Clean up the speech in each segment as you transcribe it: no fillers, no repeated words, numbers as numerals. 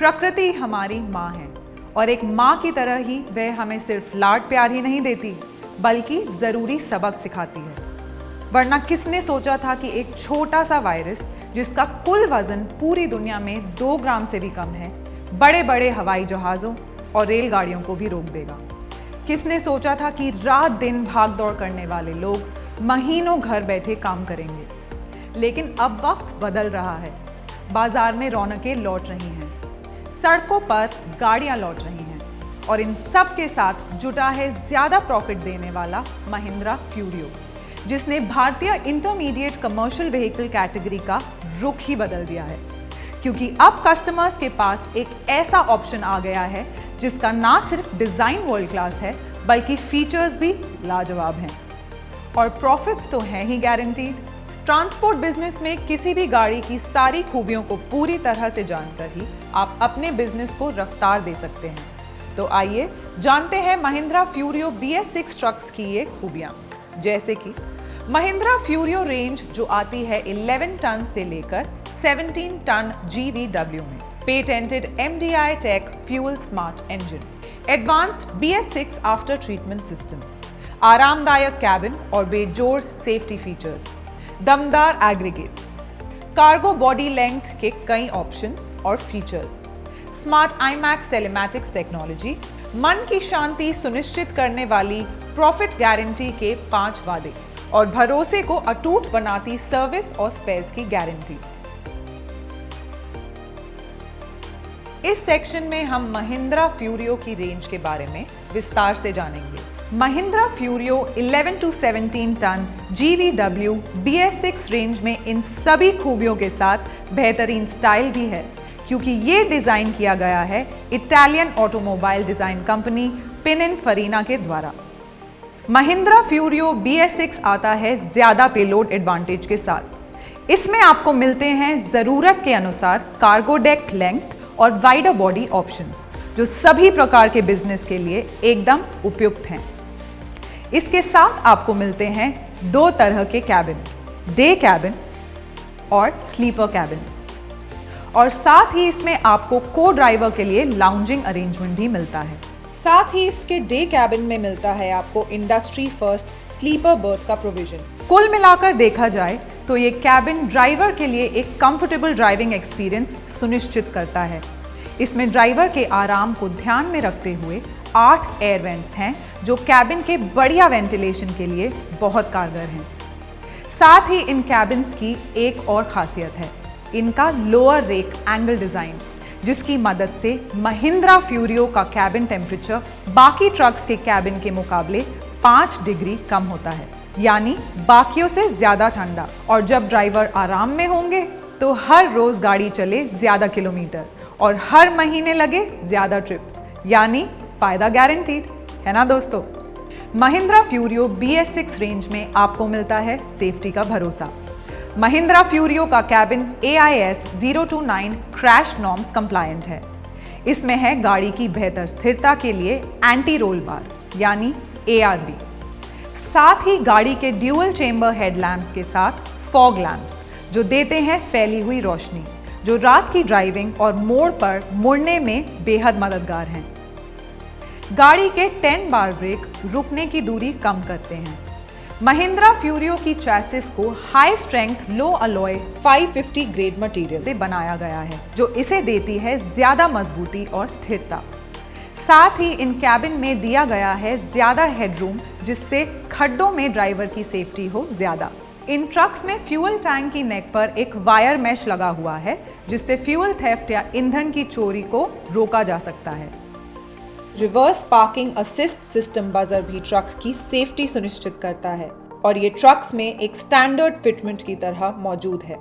प्रकृति हमारी माँ है और एक माँ की तरह ही वह हमें सिर्फ लाड प्यार ही नहीं देती बल्कि ज़रूरी सबक सिखाती है। वरना किसने सोचा था कि एक छोटा सा वायरस जिसका कुल वजन पूरी दुनिया में 2 ग्राम से भी कम है, बड़े बड़े हवाई जहाज़ों और रेलगाड़ियों को भी रोक देगा। किसने सोचा था कि रात दिन भाग दौड़ करने वाले लोग महीनों घर बैठे काम करेंगे। लेकिन अब वक्त बदल रहा है, बाजार में रौनकें लौट रही हैं, सड़कों पर गाड़ियां लौट रही हैं और इन सब के साथ जुटा है ज्यादा प्रॉफिट देने वाला महिंद्रा फ्यूरियो, जिसने भारतीय इंटरमीडिएट कमर्शियल व्हीकल कैटेगरी का रुख ही बदल दिया है। क्योंकि अब कस्टमर्स के पास एक ऐसा ऑप्शन आ गया है जिसका ना सिर्फ डिजाइन वर्ल्ड क्लास है बल्कि फीचर्स भी लाजवाब हैं और प्रॉफिट्स तो हैं ही गारंटीड। ट्रांसपोर्ट बिजनेस में किसी भी गाड़ी की सारी खूबियों को पूरी तरह से जानकर ही आप अपने बिजनेस को रफ्तार दे सकते हैं। तो आइए जानते हैं महिंद्रा फ्यूरियो BS6 ट्रक्स की ये खूबियां। जैसे कि महिंद्रा फ्यूरियो रेंज जो आती है 11 टन से लेकर 17 टन GVW में, patented MDI tech fuel smart engine, advanced BS6 after treatment system, आरामदायक कैबिन और बेजोड़ सेफ्टी फीचर्स, दमदार एग्रीगेट्स, कार्गो बॉडी लेंथ के कई ऑप्शंस और features, smart IMAX telematics technology, मन की शांति सुनिश्चित करने वाली प्रॉफिट गारंटी के 5 वादे और भरोसे को अटूट बनाती सर्विस और स्पेयर्स की गारंटी। इस सेक्शन में हम महिंद्रा फ्यूरियो की रेंज के बारे में विस्तार से जानेंगे। Mahindra Furio 11 to 17 ton GVW BS6 range में इन सभी खूबियों के साथ बेहतरीन स्टाइल भी है, क्योंकि ये डिजाइन किया गया है इटालियन ऑटोमोबाइल डिजाइन कंपनी पिनिनफरीना के द्वारा। महिंद्रा फ्यूरियो BS6 आता है ज्यादा पेलोड एडवांटेज के साथ। इसमें आपको मिलते हैं जरूरत के अनुसार कार्गो डेक लेंथ और वाइडर बॉडी ऑप्शंस, जो सभी प्रकार के बिजनेस के लिए एकदम उपयुक्त हैं। इसके साथ आपको मिलते हैं 2 तरह के कैबिन, डे कैबिन और स्लीपर कैबिन, और साथ ही इसमें आपको को ड्राइवर के लिए लाउंजिंग अरेंजमेंट भी मिलता है। साथ ही इसके डे कैबिन में मिलता है आपको इंडस्ट्री फर्स्ट स्लीपर बर्थ का प्रोविजन। कुल मिलाकर देखा जाए तो ये कैबिन ड्राइवर के लिए एक कंफर्टेबल ड्राइविंग एक्सपीरियंस सुनिश्चित करता है। इसमें ड्राइवर के आराम को ध्यान में रखते हुए 8 एयर वेंट्स हैं जो कैबिन के बढ़िया वेंटिलेशन के लिए बहुत कारगर हैं। साथ ही इन कैबिन्स की एक और खासियत है इनका लोअर रेक एंगल डिजाइन, जिसकी मदद से महिंद्रा फ्यूरियो का कैबिन टेम्परेचर बाकी ट्रक्स के कैबिन के मुकाबले 5 डिग्री कम होता है, यानी बाकियों से ज्यादा ठंडा। और जब ड्राइवर आराम में होंगे तो हर रोज गाड़ी चले ज्यादा किलोमीटर और हर महीने लगे ज्यादा ट्रिप्स, यानी फायदा गारंटीड है ना दोस्तों। महिंद्रा फ्यूरियो BS6 रेंज में आपको मिलता है सेफ्टी का भरोसा। महिंद्रा फ्यूरियो का cabin AIS 029 crash norms compliant है। इसमें है गाड़ी की बेहतर स्थिरता के लिए एंटी रोल बार यानी ARB, साथ ही गाड़ी के ड्यूअल चेंबर हेडलैम्प्स के साथ फॉग लैंप्स जो देते हैं फैली हुई रोशनी, जो रात की ड्राइविंग और मोड़ पर मुड़ने में बेहद मददगार हैं। गाड़ी के 10 बार ब्रेक रुकने की दूरी कम करते हैं। महिंद्रा फ्यूरियो की चैसिस को हाई स्ट्रेंथ लो अलॉय 550 ग्रेड मटेरियल से बनाया गया है, जो इसे देती है ज्यादा मजबूती और स्थिरता। साथ ही इन कैबिन में दिया गया है ज्यादा हेडरूम, जिससे खड्डों में ड्राइवर की सेफ्टी हो ज्यादा। इन ट्रक्स में फ्यूल टैंक की नेक पर एक वायर मैश लगा हुआ है, जिससे फ्यूल थेफ्ट या ईंधन की चोरी को रोका जा सकता है। Reverse parking assist system buzzer भी ट्रक की सेफ्टी सुनिश्चित करता है और ये ट्रक्स में एक स्टैंडर्ड फिटमेंट की तरह मौजूद है।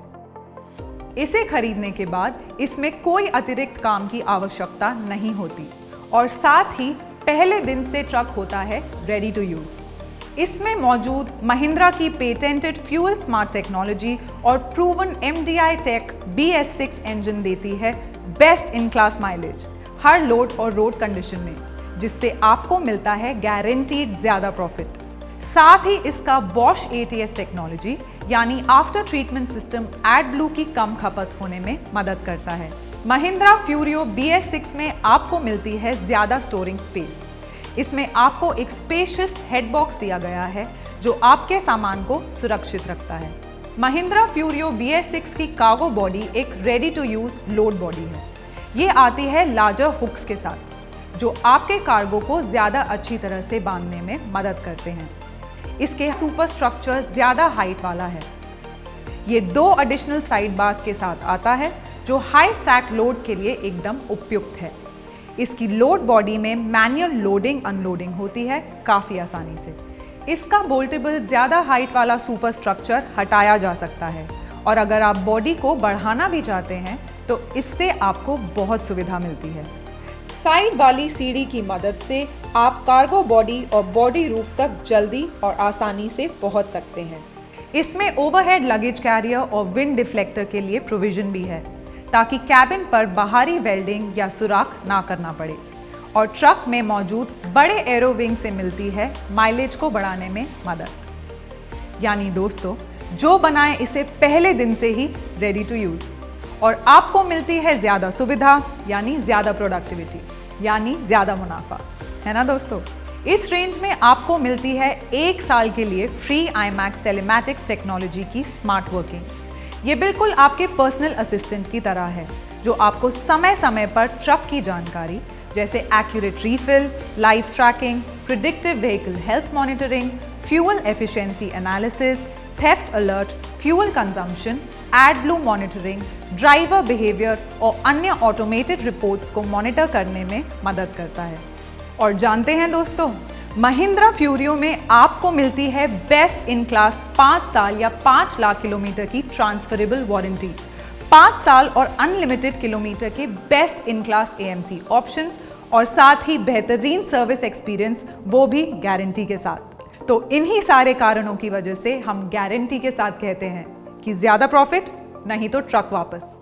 इसे खरीदने के बाद इसमें कोई अतिरिक्त काम की आवश्यकता नहीं होती और साथ ही पहले दिन से ट्रक होता है रेडी टू यूज। इसमें मौजूद महिंद्रा की पेटेंटेड फ्यूल स्मार्ट टेक्नोलॉजी और proven MDI tech BS6 engine देती है बेस्ट इन क्लास माइलेज हर लोड और रोड कंडीशन में, जिससे आपको मिलता है गारंटीड ज्यादा प्रॉफिट। साथ ही इसका बॉश ATS टेक्नोलॉजी यानी आफ्टर ट्रीटमेंट सिस्टम एडब्लू की कम खपत होने में मदद करता है। महिंद्रा फ्यूरियो BS6 में आपको मिलती है ज्यादा स्टोरिंग स्पेस। इसमें आपको एक स्पेशियस हेड बॉक्स दिया गया है जो आपके सामान को सुरक्षित रखता है। महिंद्रा फ्यूरियो BS6 की कार्गो बॉडी एक ready to use load body है। ये आती है लार्जर हुक्स के साथ जो आपके कार्गो को ज्यादा अच्छी तरह से बांधने में मदद करते हैं। इसके सुपर स्ट्रक्चर ज्यादा हाइट वाला है। ये 2 एडिशनल साइड बार्स के साथ आता है जो हाई स्टैक लोड के लिए एकदम उपयुक्त है। इसकी लोड बॉडी में मैनुअल लोडिंग अनलोडिंग होती है काफी आसानी से। इसका बोल्टेबल ज्यादा हाइट वाला सुपर स्ट्रक्चर हटाया जा सकता है और अगर आप बॉडी को बढ़ाना भी चाहते हैं तो इससे आपको बहुत सुविधा मिलती है। साइड वाली सीढ़ी की मदद से आप कार्गो बॉडी और बॉडी रूफ तक जल्दी और आसानी से पहुंच सकते हैं। इसमें ओवरहेड लगेज कैरियर और विंड डिफ्लेक्टर के लिए प्रोविजन भी है ताकि कैबिन पर बाहरी वेल्डिंग या सुराख ना करना पड़े। और ट्रक में मौजूद बड़े एरो विंग से मिलती है माइलेज को बढ़ाने में मदद। यानी दोस्तों, जो बनाए इसे पहले दिन से ही रेडी टू यूज और आपको मिलती है ज्यादा सुविधा यानी ज्यादा प्रोडक्टिविटी यानी ज्यादा मुनाफा, है ना दोस्तों। इस रेंज में आपको मिलती है 1 साल के लिए फ्री IMAX टेलीमैटिक्स टेक्नोलॉजी की स्मार्ट वर्किंग। ये बिल्कुल आपके पर्सनल असिस्टेंट की तरह है जो आपको समय समय पर ट्रक की जानकारी जैसे accurate refill, live tracking, predictive vehicle health monitoring, fuel efficiency analysis, theft alert, fuel consumption, AdBlue monitoring, driver behaviour और अन्य ऑटोमेटेड रिपोर्ट्स को मॉनिटर करने में मदद करता है। और जानते हैं दोस्तों, महिंद्रा फ्यूरियो में आपको मिलती है बेस्ट इन क्लास 5 साल या 5 लाख किलोमीटर की ट्रांसफरेबल वारंटी, 5 साल और अनलिमिटेड किलोमीटर के best in class AMC options और साथ ही बेहतरीन सर्विस एक्सपीरियंस, वो भी गारंटी के साथ। तो इन्हीं सारे कारणों की वजह से हम गारंटी के साथ कहते हैं कि ज्यादा प्रॉफिट नहीं तो ट्रक वापस।